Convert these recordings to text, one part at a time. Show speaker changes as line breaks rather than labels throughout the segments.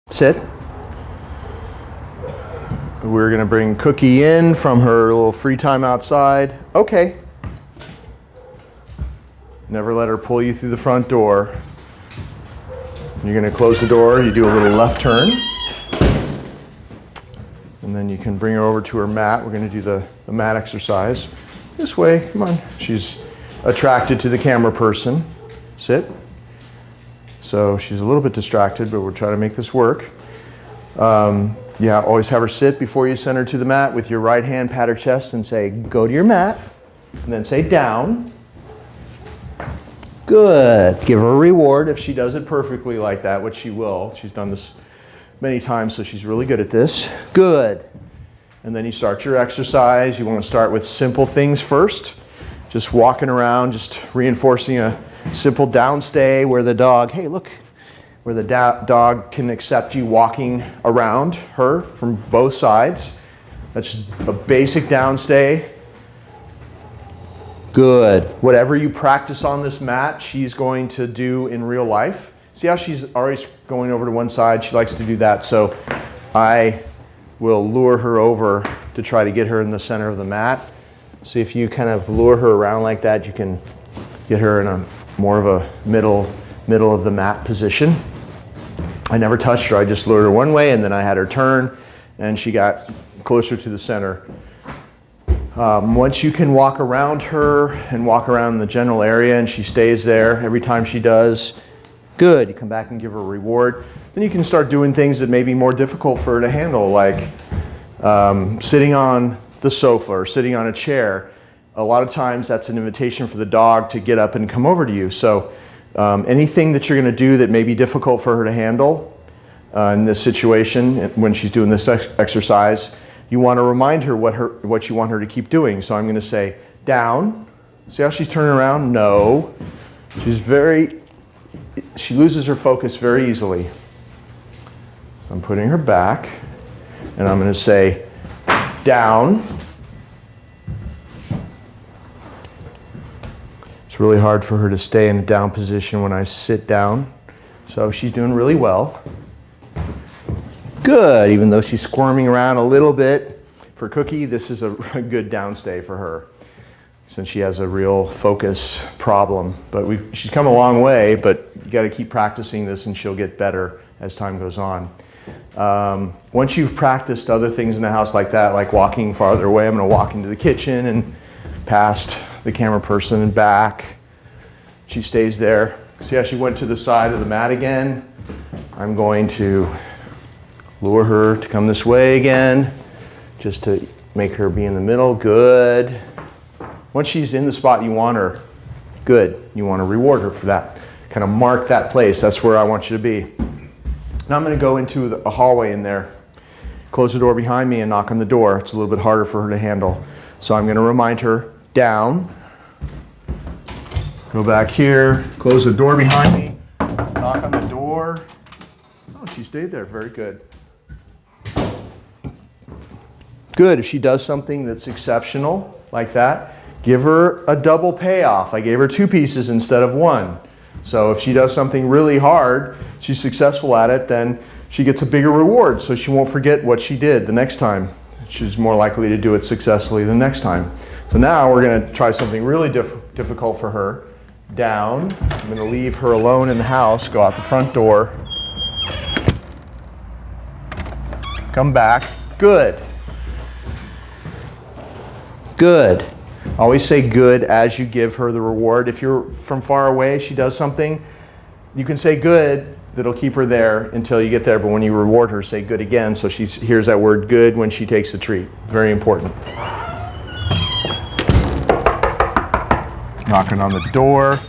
Sit. We're gonna bring Cookie in from her little free time outside. Okay. Never let her pull you through the front door. You're gonna close the door, you do a little left turn. And then you can bring her over to her mat. We're gonna do the mat exercise. This way, come on. She's attracted to the camera person. Sit. So she's a little bit distracted, but we'll try to make this work. Yeah, always have her sit before you send her to the mat. With your right hand, pat her chest and say, go to your mat. And then say down. Good. Give her a reward if she does it perfectly like that, which she will. She's done this many times, so she's really good at this. Good. And then you start your exercise. You want to start with simple things first. Just walking around, just reinforcing a simple down stay where the dog, hey, look, where the dog can accept you walking around her from both sides. That's a basic down stay. Good. Whatever you practice on this mat, she's going to do in real life. See how she's always going over to one side? She likes to do that. So I will lure her over to try to get her in the center of the mat. See if you kind of lure her around like that, you can get her in a more of a middle of the mat position. I never touched her, I just lured her one way and then I had her turn and she got closer to the center. Once you can walk around her and walk around the general area and she stays there every time she does, good, you come back and give her a reward. Then you can start doing things that may be more difficult for her to handle, like sitting on the sofa or sitting on a chair. A lot of times that's an invitation for the dog to get up and come over to you. So anything that you're going to do that may be difficult for her to handle in this situation when she's doing this exercise, you want to remind her what you want her to keep doing. So I'm going to say down. See how she's turning around? No. She loses her focus very easily. I'm putting her back and I'm going to say down. It's really hard for her to stay in a down position when I sit down. So she's doing really well. Good, even though she's squirming around a little bit. For Cookie, this is a good downstay for her since she has a real focus problem. But she's come a long way, but you got to keep practicing this and she'll get better as time goes on. Once you've practiced other things in the house like that, like walking farther away, I'm going to walk into the kitchen and past the camera person and back. She stays there. See how she went to the side of the mat again? I'm going to lure her to come this way again, just to make her be in the middle. Good. Once she's in the spot you want her, good. You want to reward her for that. Kind of mark that place. That's where I want you to be. Now I'm going to go into a hallway in there. Close the door behind me and knock on the door. It's a little bit harder for her to handle. So I'm going to remind her, down. Go back here, close the door behind me, knock on the door. Oh, she stayed there, very good. Good, if she does something that's exceptional like that, give her a double payoff. I gave her 2 pieces instead of 1. So if she does something really hard, she's successful at it, then she gets a bigger reward, so she won't forget what she did the next time. She's more likely to do it successfully the next time. So now we're going to try something really difficult for her. Down. I'm going to leave her alone in the house, go out the front door. Come back. Good. Good. Always say good as you give her the reward. If you're from far away, she does something, you can say good. That'll keep her there until you get there, but when you reward her, say good again, so she hears that word good when she takes the treat. Very important. Knocking on the door.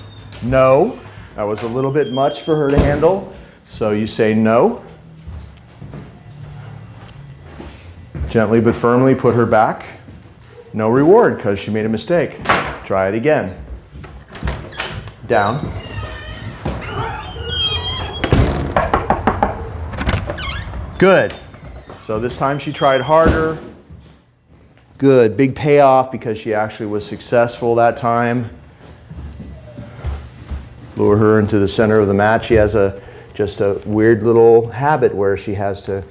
No. That was a little bit much for her to handle, so you say no. Gently but firmly put her back. No reward because she made a mistake. Try it again. Down. Good. So this time she tried harder. Good. Big payoff because she actually was successful that time. Lure her into the center of the mat. She has just just a weird little habit where she has to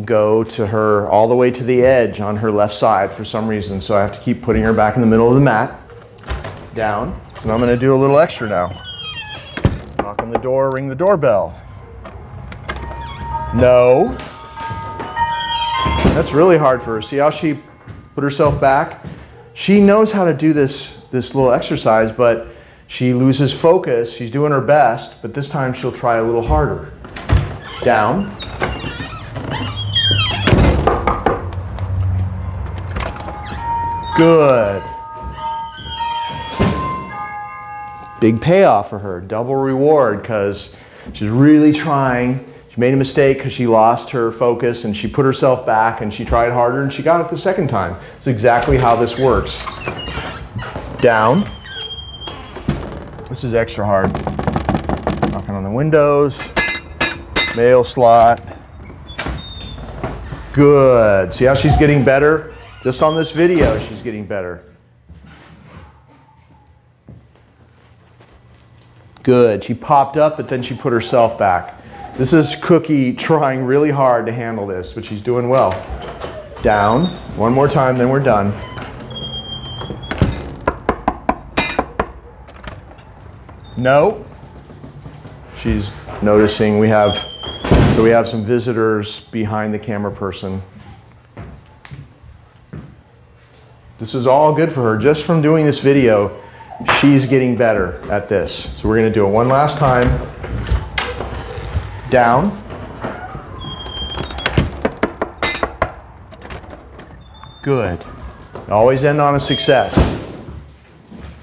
go to her all the way to the edge on her left side for some reason. So I have to keep putting her back in the middle of the mat, down. And I'm going to do a little extra now. Knock on the door, ring the doorbell. No. That's really hard for her. See how she put herself back? She knows how to do this little exercise, but she loses focus. She's doing her best, but this time she'll try a little harder. Down. Good. Big payoff for her, double reward, because she's really trying. She made a mistake because she lost her focus and she put herself back and she tried harder and she got it the second time. It's exactly how this works. Down. This is extra hard. Knocking on the windows, mail slot. Good. See how she's getting better? Just on this video, she's getting better. Good. She popped up, but then she put herself back. This is Cookie trying really hard to handle this, but she's doing well. Down. One more time, then we're done. No. She's noticing we have some visitors behind the camera person. This is all good for her. Just from doing this video, she's getting better at this. So we're going to do it one last time. Down. Good. Always end on a success.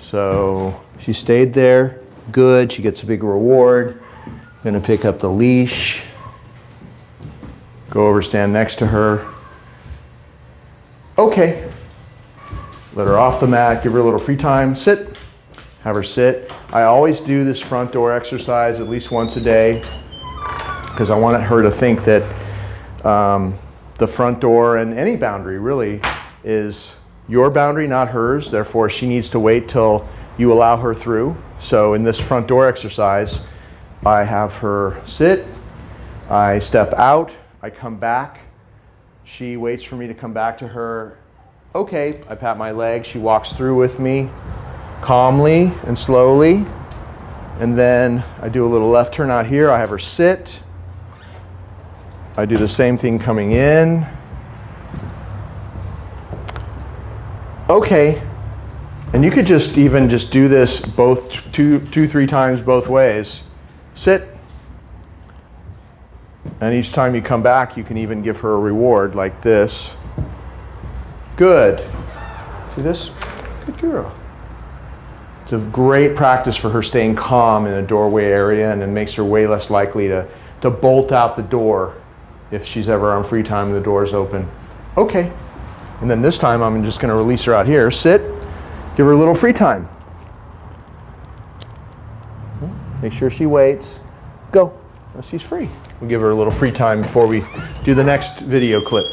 So she stayed there. Good. She gets a big reward. I'm going to pick up the leash. Go over, stand next to her. Okay. Let her off the mat. Give her a little free time. Sit. Have her sit. I always do this front door exercise at least once a day because I want her to think that the front door and any boundary really is your boundary, not hers. Therefore, she needs to wait till you allow her through. So in this front door exercise, I have her sit. I step out. I come back. She waits for me to come back to her. Okay, I pat my leg. She walks through with me calmly and slowly. And then I do a little left turn out here. I have her sit. I do the same thing coming in. Okay. And you could just do this both two, 3 times both ways. Sit. And each time you come back, you can even give her a reward like this. Good. See this? Good girl. It's a great practice for her staying calm in a doorway area, and it makes her way less likely to bolt out the door if she's ever on free time and the door's open. Okay. And then this time I'm just going to release her out here. Sit. Give her a little free time. Make sure she waits. Go. Now she's free. We'll give her a little free time before we do the next video clip.